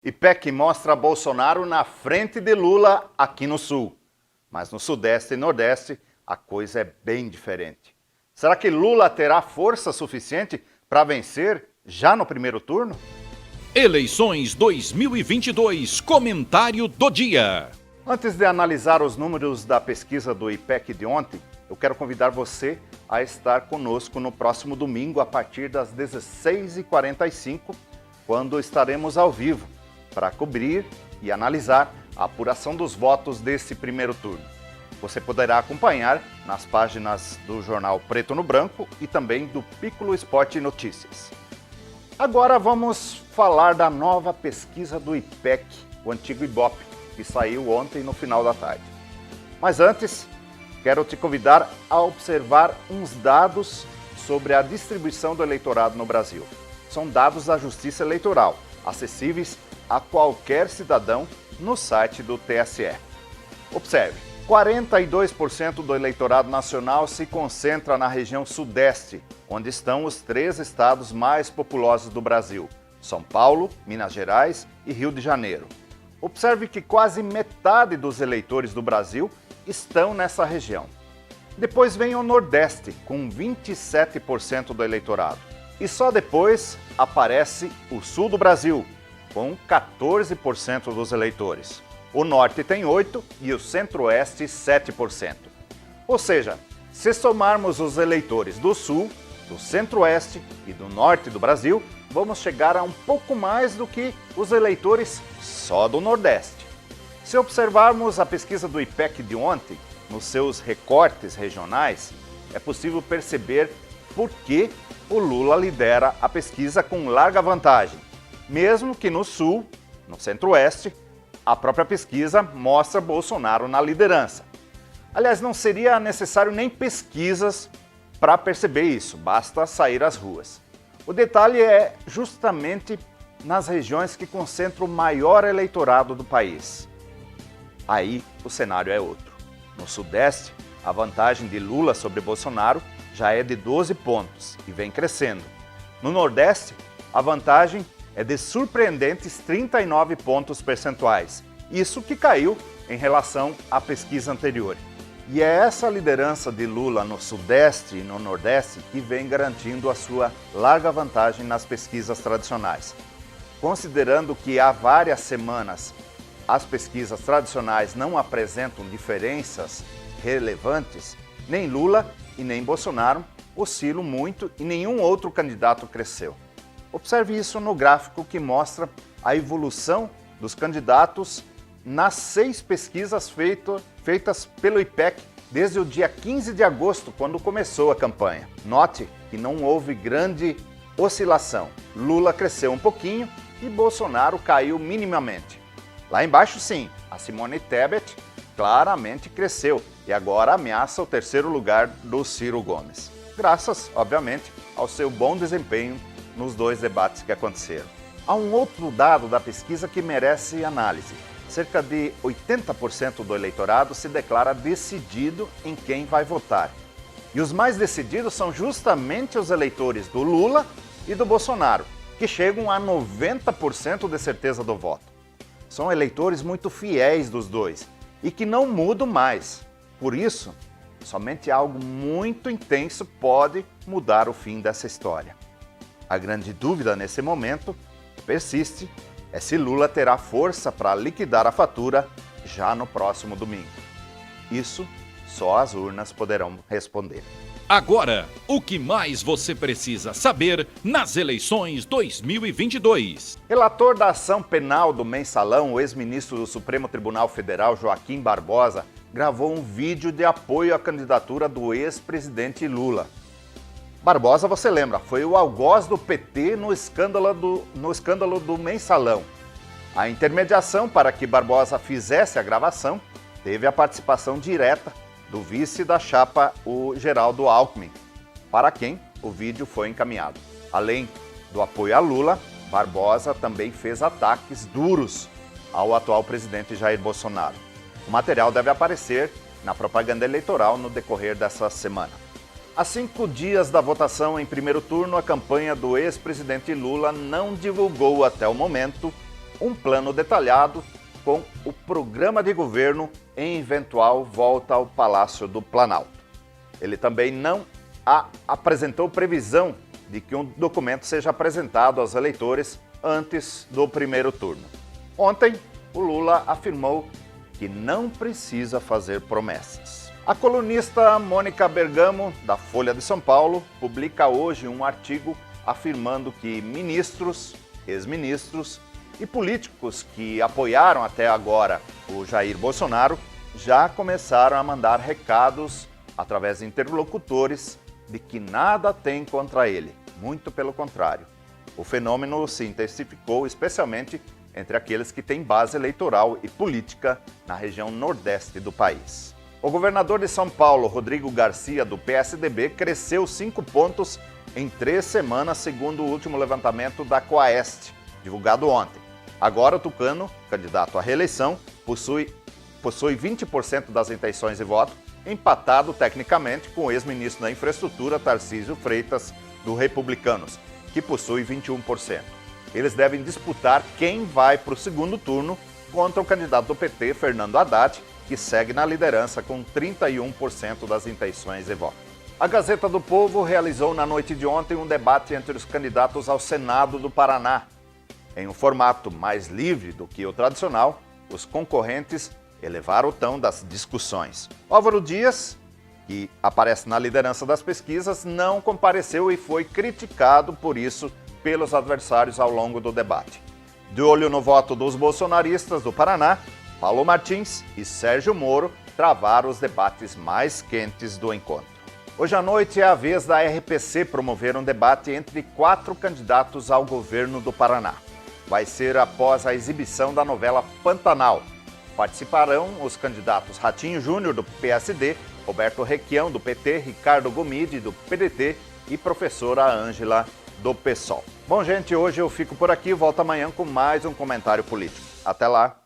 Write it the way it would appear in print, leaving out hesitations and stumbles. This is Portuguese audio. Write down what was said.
IPEC mostra Bolsonaro na frente de Lula aqui no Sul. Mas no Sudeste e Nordeste a coisa é bem diferente. Será que Lula terá força suficiente para vencer já no primeiro turno? Eleições 2022, comentário do dia. Antes de analisar os números da pesquisa do IPEC de ontem, eu quero convidar você a estar conosco no próximo domingo a partir das 16h45, quando estaremos ao vivo para cobrir e analisar a apuração dos votos desse primeiro turno. Você poderá acompanhar nas páginas do jornal Preto no Branco e também do Piccolo Esporte Notícias. Agora vamos falar da nova pesquisa do IPEC, o antigo Ibope, que saiu ontem no final da tarde. Mas antes, quero te convidar a observar uns dados sobre a distribuição do eleitorado no Brasil. São dados da Justiça Eleitoral, acessíveis a qualquer cidadão no site do TSE. Observe, 42% do eleitorado nacional se concentra na região Sudeste, onde estão os 3 estados mais populosos do Brasil: São Paulo, Minas Gerais e Rio de Janeiro. Observe que quase metade dos eleitores do Brasil estão nessa região. Depois vem o Nordeste, com 27% do eleitorado. E só depois aparece o Sul do Brasil, com 14% dos eleitores. O Norte tem 8% e o Centro-Oeste 7%. Ou seja, se somarmos os eleitores do Sul, do Centro-Oeste e do Norte do Brasil, vamos chegar a um pouco mais do que os eleitores só do Nordeste. Se observarmos a pesquisa do IPEC de ontem, nos seus recortes regionais, é possível perceber por que o Lula lidera a pesquisa com larga vantagem. Mesmo que no Sul, no Centro-Oeste, a própria pesquisa mostra Bolsonaro na liderança. Aliás, não seria necessário nem pesquisas para perceber isso, basta sair às ruas. O detalhe é justamente nas regiões que concentram o maior eleitorado do país. Aí o cenário é outro. No Sudeste, a vantagem de Lula sobre Bolsonaro já é de 12 pontos e vem crescendo. No Nordeste, a vantagem é de surpreendentes 39 pontos percentuais. Isso que caiu em relação à pesquisa anterior. E é essa liderança de Lula no Sudeste e no Nordeste que vem garantindo a sua larga vantagem nas pesquisas tradicionais. Considerando que há várias semanas as pesquisas tradicionais não apresentam diferenças relevantes, nem Lula e nem Bolsonaro oscilam muito e nenhum outro candidato cresceu. Observe isso no gráfico que mostra a evolução dos candidatos nas 6 pesquisas feitas pelo IPEC desde o dia 15 de agosto, quando começou a campanha. Note que não houve grande oscilação. Lula cresceu um pouquinho e Bolsonaro caiu minimamente. Lá embaixo, sim, a Simone Tebet claramente cresceu e agora ameaça o 3º lugar do Ciro Gomes. Graças, obviamente, ao seu bom desempenho nos 2 debates que aconteceram. Há um outro dado da pesquisa que merece análise. Cerca de 80% do eleitorado se declara decidido em quem vai votar. E os mais decididos são justamente os eleitores do Lula e do Bolsonaro, que chegam a 90% de certeza do voto. São eleitores muito fiéis dos dois e que não mudam mais. Por isso, somente algo muito intenso pode mudar o fim dessa história. A grande dúvida nesse momento persiste é se Lula terá força para liquidar a fatura já no próximo domingo. Isso só as urnas poderão responder. Agora, o que mais você precisa saber nas eleições 2022? Relator da ação penal do Mensalão, o ex-ministro do Supremo Tribunal Federal, Joaquim Barbosa, gravou um vídeo de apoio à candidatura do ex-presidente Lula. Barbosa, você lembra, foi o algoz do PT no escândalo do Mensalão. A intermediação para que Barbosa fizesse a gravação teve a participação direta do vice da chapa, o Geraldo Alckmin, para quem o vídeo foi encaminhado. Além do apoio a Lula, Barbosa também fez ataques duros ao atual presidente Jair Bolsonaro. O material deve aparecer na propaganda eleitoral no decorrer dessa semana. A 5 dias da votação em primeiro turno, a campanha do ex-presidente Lula não divulgou até o momento um plano detalhado com o programa de governo em eventual volta ao Palácio do Planalto. Ele também não apresentou previsão de que um documento seja apresentado aos eleitores antes do primeiro turno. Ontem, o Lula afirmou que não precisa fazer promessas. A colunista Mônica Bergamo, da Folha de São Paulo, publica hoje um artigo afirmando que ministros, ex-ministros e políticos que apoiaram até agora o Jair Bolsonaro já começaram a mandar recados através de interlocutores de que nada tem contra ele, muito pelo contrário. O fenômeno se intensificou especialmente entre aqueles que têm base eleitoral e política na região nordeste do país. O governador de São Paulo, Rodrigo Garcia, do PSDB, cresceu 5 pontos em 3 semanas, segundo o último levantamento da Coaeste, divulgado ontem. Agora o tucano, candidato à reeleição, possui 20% das intenções de voto, empatado tecnicamente com o ex-ministro da Infraestrutura, Tarcísio Freitas, do Republicanos, que possui 21%. Eles devem disputar quem vai para o segundo turno contra o candidato do PT, Fernando Haddad, que segue na liderança com 31% das intenções de voto. A Gazeta do Povo realizou na noite de ontem um debate entre os candidatos ao Senado do Paraná. Em um formato mais livre do que o tradicional, os concorrentes elevaram o tom das discussões. Álvaro Dias, que aparece na liderança das pesquisas, não compareceu e foi criticado por isso pelos adversários ao longo do debate. De olho no voto dos bolsonaristas do Paraná, Paulo Martins e Sérgio Moro travaram os debates mais quentes do encontro. Hoje à noite é a vez da RPC promover um debate entre 4 candidatos ao governo do Paraná. Vai ser após a exibição da novela Pantanal. Participarão os candidatos Ratinho Júnior, do PSD, Roberto Requião, do PT, Ricardo Gomide, do PDT e professora Ângela, do PSOL. Bom, gente, hoje eu fico por aqui. Volto amanhã com mais um comentário político. Até lá!